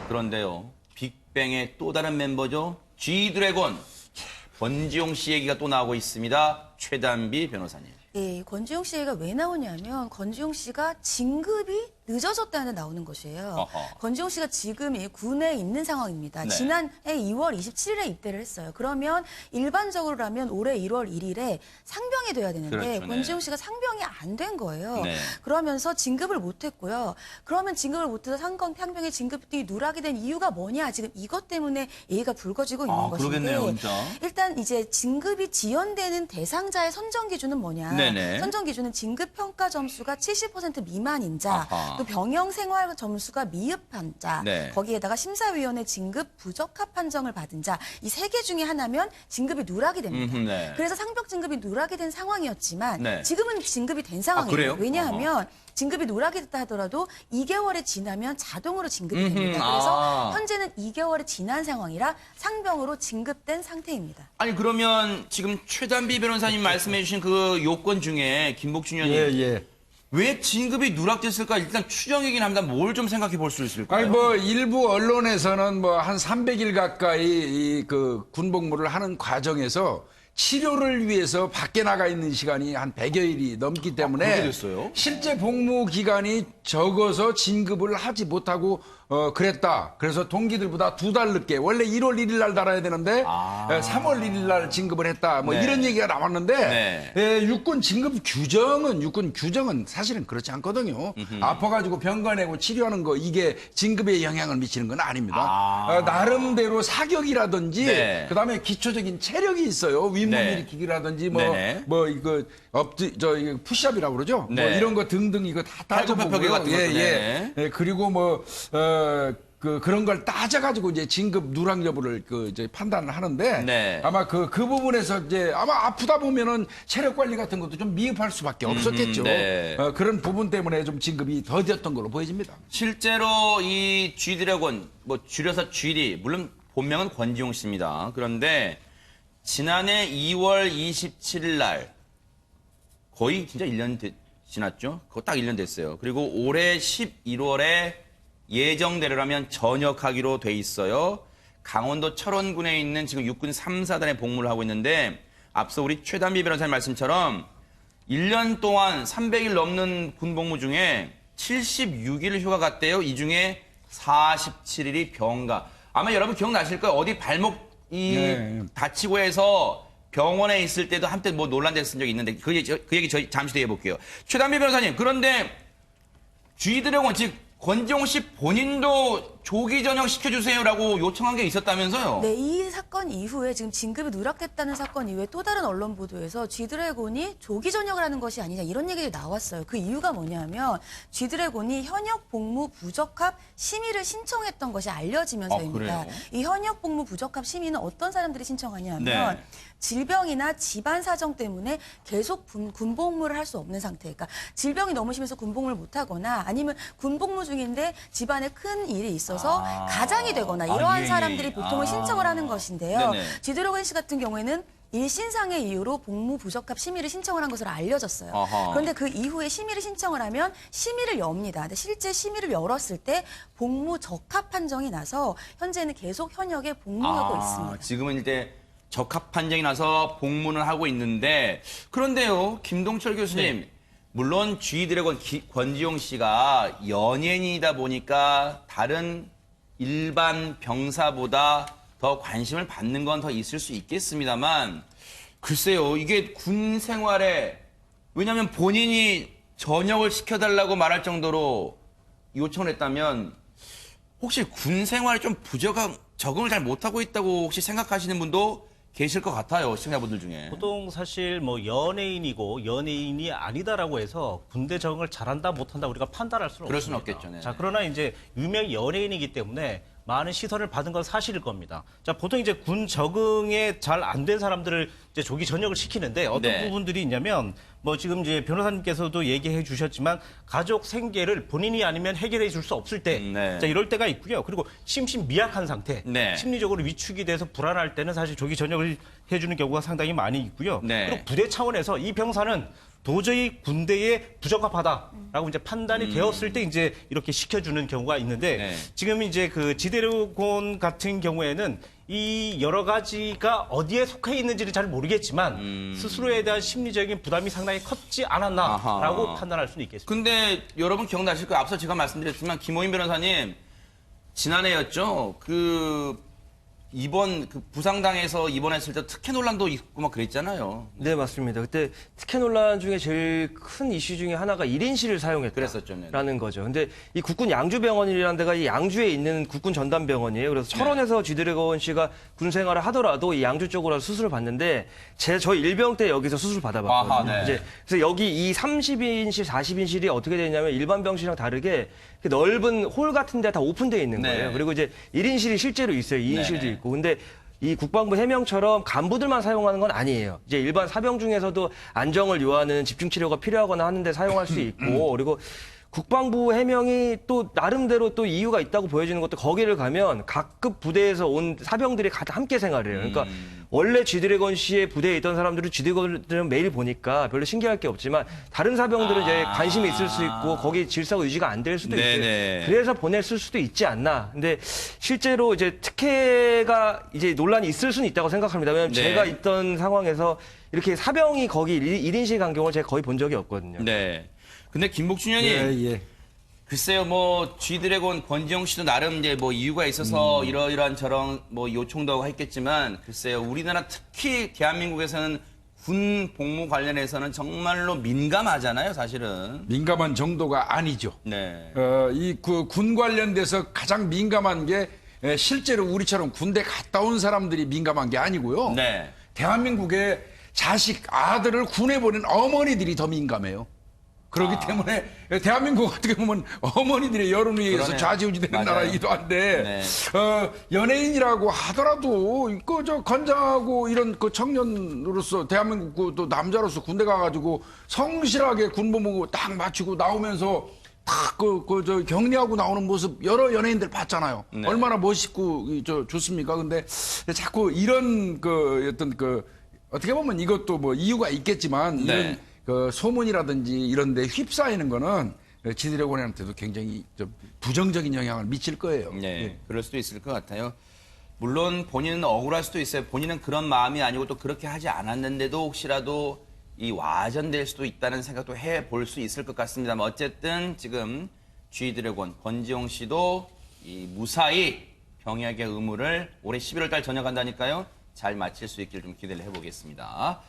그런데요, 빅뱅의 또 다른 멤버죠. G드래곤 권지용 씨 얘기가 또 나오고 있습니다. 최단비 변호사님. 예, 권지용 씨 얘기가 왜 나오냐면 권지용 씨가 진급이 늦어졌다는 데 나오는 것이에요. 어허. 권지용 씨가 지금 군에 있는 상황입니다. 네. 지난해 2월 27일에 입대를 했어요. 그러면 일반적으로라면 올해 1월 1일에 상병이 돼야 되는데 그렇죠, 네. 권지용 씨가 상병이 안 된 거예요. 네. 그러면서 진급을 못했고요. 그러면 진급을 못해서 상병의 진급이 누락이 된 이유가 뭐냐? 지금 이것 때문에 얘기가 불거지고 있는 것인데 그러겠네요, 진짜. 일단 이제 진급이 지연되는 대상자의 선정 기준은 뭐냐? 네네. 선정 기준은 진급 평가 점수가 70% 미만인 자, 아하. 또 병영 생활 점수가 미흡한 자, 네. 거기에다가 심사위원회 진급 부적합 판정을 받은 자, 이 세 개 중에 하나면 진급이 누락이 됩니다. 네. 그래서 상병 진급이 누락이 된 상황이었지만 네. 지금은 진급이 된 상황이에요. 그래요? 왜냐하면 진급이 누락이 됐다 하더라도 2개월이 지나면 자동으로 진급이 됩니다. 그래서 현재는 2개월이 지난 상황이라 상병으로 진급된 상태입니다. 아니 그러면 지금 최단비 변호사님 말씀해 주신 그 요건 중에 김복준 의원님 예. 왜 진급이 누락됐을까? 일단 추정이긴 합니다. 뭘 좀 생각해 볼 수 있을까요? 아니 뭐 일부 언론에서는 뭐 한 300일 가까이 이 그 군복무를 하는 과정에서 치료를 위해서 밖에 나가 있는 시간이 한 100여일이 넘기 때문에 그렇게 됐어요? 실제 복무 기간이 적어서 진급을 하지 못하고 그랬다. 그래서 동기들보다 2달 늦게 원래 1월 1일 날 달아야 되는데 3월 1일 날 진급을 했다. 뭐 네. 이런 얘기가 나왔는데 네. 육군 규정은 사실은 그렇지 않거든요. 아파가지고 병가 내고 치료하는 거 이게 진급에 영향을 미치는 건 아닙니다. 나름대로 사격이라든지 네. 그다음에 기초적인 체력이 있어요. 윗몸 네. 일으키기라든지 네네. 뭐 이거 이거 푸시업이라고 그러죠. 네. 뭐 이런 거 등등 이거 다 팔굽혀펴기 따져보고요. 같은 것도, 네. 예, 그리고 뭐 그런 걸 따져가지고 이제 진급 누락 여부를 이제 판단을 하는데 네. 아마 그 부분에서 이제 아마 아프다 보면은 체력 관리 같은 것도 좀 미흡할 수밖에 없었겠죠. 네. 그런 부분 때문에 좀 진급이 더뎠던 걸로 보여집니다. 실제로 이 G드래곤, 뭐 줄여서 G리, 물론 본명은 권지용 씨입니다. 그런데 지난해 2월 27일 날 거의 진짜 1년 지났죠? 그거 딱 1년 됐어요. 그리고 올해 11월에 예정대로라면 전역하기로 돼 있어요. 강원도 철원군에 있는 지금 육군 3사단에 복무를 하고 있는데 앞서 우리 최단비 변호사님 말씀처럼 1년 동안 300일 넘는 군복무 중에 76일 휴가 갔대요. 이 중에 47일이 병가. 아마 여러분 기억나실 거예요. 어디 발목 네. 다치고 해서 병원에 있을 때도 한때 뭐 논란됐은 적이 있는데 그 얘기 저희 잠시 뒤에 해볼게요. 최단비 변호사님, 그런데 G드래곤 즉 권지용 씨 본인도 조기 전역 시켜주세요라고 요청한 게 있었다면서요? 네, 이 사건 이후에 지금 진급이 누락됐다는 사건 이후에 또 다른 언론 보도에서 G드래곤이 조기 전역을 하는 것이 아니냐 이런 얘기가 나왔어요. 그 이유가 뭐냐면 G드래곤이 현역 복무 부적합 심의를 신청했던 것이 알려지면서입니다. 그래요? 이 현역 복무 부적합 심의는 어떤 사람들이 신청하냐 하면 네. 질병이나 집안 사정 때문에 계속 군복무를 할 수 없는 상태. 그러니까 질병이 너무 심해서 군복무를 못하거나 아니면 군복무 중인데 집안에 큰 일이 있어서 가장이 되거나 이러한 예. 사람들이 보통은 신청을 하는 것인데요. 네네. G드래곤 씨 같은 경우에는 일신상의 이유로 복무 부적합 심의를 신청을 한 것으로 알려졌어요. 아하. 그런데 그 이후에 심의를 신청을 하면 심의를 엽니다. 근데 실제 심의를 열었을 때 복무 적합 판정이 나서 현재는 계속 현역에 복무하고 있습니다. 지금은 이제 적합 판정이 나서 복무는 하고 있는데 그런데요, 김동철 교수님, 물론 G드래곤 권지용 씨가 연예인이다 보니까 다른 일반 병사보다 더 관심을 받는 건 더 있을 수 있겠습니다만 글쎄요, 이게 군 생활에 왜냐하면 본인이 전역을 시켜달라고 말할 정도로 요청을 했다면 혹시 군 생활에 좀 적응을 잘 못하고 있다고 혹시 생각하시는 분도 계실 것 같아요, 시청자분들 중에. 보통 사실 뭐 연예인이고 연예인이 아니다라고 해서 군대 적응을 잘한다 못한다 우리가 판단할 수는 그럴 수는 없습니다. 없겠죠. 네. 자, 그러나 이제 유명 연예인이기 때문에 많은 시선을 받은 건 사실일 겁니다. 자, 보통 이제 군 적응에 잘 안 된 사람들을 이제 조기 전역을 시키는데 어떤 네. 부분들이 있냐면 뭐 지금 이제 변호사님께서도 얘기해 주셨지만 가족 생계를 본인이 아니면 해결해 줄 수 없을 때 네. 자, 이럴 때가 있고요. 그리고 심신미약한 상태, 네. 심리적으로 위축이 돼서 불안할 때는 사실 조기 전역을 해주는 경우가 상당히 많이 있고요. 네. 그리고 부대 차원에서 이 병사는 도저히 군대에 부적합하다라고 이제 판단이 되었을 때 이제 이렇게 시켜주는 경우가 있는데 네. 지금 이제 그 지대로군 같은 경우에는 이 여러 가지가 어디에 속해 있는지는 잘 모르겠지만 스스로에 대한 심리적인 부담이 상당히 컸지 않았나라고 아하. 판단할 수는 있겠습니다. 근데 여러분 기억나실 거예요. 앞서 제가 말씀드렸지만 김호인 변호사님 지난해였죠. 이번 부상당해서 입원했을 때 특혜 논란도 있고 막 그랬잖아요. 네, 맞습니다. 그때 특혜 논란 중에 제일 큰 이슈 중에 하나가 1인실을 그랬었죠, 네. 사용했다라는 거죠. 근데 이 국군 양주병원이라는 데가 이 양주에 있는 국군 전담병원이에요. 그래서 철원에서 쥐드래곤 씨가 군 생활을 하더라도 이 양주 쪽으로 수술을 받는데 저 일병 때 여기서 수술 받아봤거든요. 아하, 네. 이제 그래서 여기 이 30인실, 40인실이 어떻게 되냐면 일반 병실이랑 다르게 넓은 홀 같은 데 다 오픈되어 있는 네. 거예요. 그리고 이제 1인실이 실제로 있어요. 2인실도 네. 있고. 근데 이 국방부 해명처럼 간부들만 사용하는 건 아니에요. 이제 일반 사병 중에서도 안정을 요하는 집중 치료가 필요하거나 하는데 사용할 수 있고 그리고 국방부 해명이 또 나름대로 또 이유가 있다고 보여지는 것도 거기를 가면 각급 부대에서 온 사병들이 함께 생활해요. 그러니까 원래 쥐드래곤 씨의 부대에 있던 사람들은 쥐드래곤을 매일 보니까 별로 신기할 게 없지만 다른 사병들은 이제 관심이 있을 수 있고 거기 질서가 유지가 안 될 수도 네네. 있어요. 그래서 보냈을 수도 있지 않나. 근데 실제로 이제 특혜가 이제 논란이 있을 수는 있다고 생각합니다. 왜냐하면 네. 제가 있던 상황에서 이렇게 사병이 거기 1인실 간 경우를 제가 거의 본 적이 없거든요. 네. 근데 김복준 의원님 예, 예. 글쎄요, 뭐 G드래곤 권지용 씨도 나름 이제 뭐 이유가 있어서 이러이러한 저런 뭐 요청도 하고 했겠지만 글쎄요, 우리나라 특히 대한민국에서는 군 복무 관련해서는 정말로 민감하잖아요, 사실은. 민감한 정도가 아니죠. 네. 이 군 관련돼서 가장 민감한 게 실제로 우리처럼 군대 갔다 온 사람들이 민감한 게 아니고요. 네. 대한민국의 자식, 아들을 군에 보낸 어머니들이 더 민감해요. 그렇기 때문에 대한민국 어떻게 보면 어머니들의 여론에 의해서 그러네요. 좌지우지되는 맞아요. 나라이기도 한데 네. 연예인이라고 하더라도 저 건장하고 이런 청년으로서 대한민국 또 남자로서 군대 가가지고 성실하게 군복무 딱 마치고 나오면서 딱 저 격리하고 나오는 모습 여러 연예인들 봤잖아요. 네. 얼마나 멋있고 좋습니까? 근데 자꾸 이런 어떻게 보면 이것도 뭐 이유가 있겠지만 네. 이런 소문이라든지 이런 데 휩싸이는 거는 지드래곤한테도 굉장히 좀 부정적인 영향을 미칠 거예요. 네, 그럴 수도 있을 것 같아요. 물론 본인은 억울할 수도 있어요. 본인은 그런 마음이 아니고 또 그렇게 하지 않았는데도 혹시라도 이 와전될 수도 있다는 생각도 해볼 수 있을 것 같습니다만 어쨌든 지금 G드래곤 권지용 씨도 이 무사히 병역의 의무를 올해 11월 달 전역한다니까요. 잘 마칠 수 있기를 좀 기대를 해보겠습니다.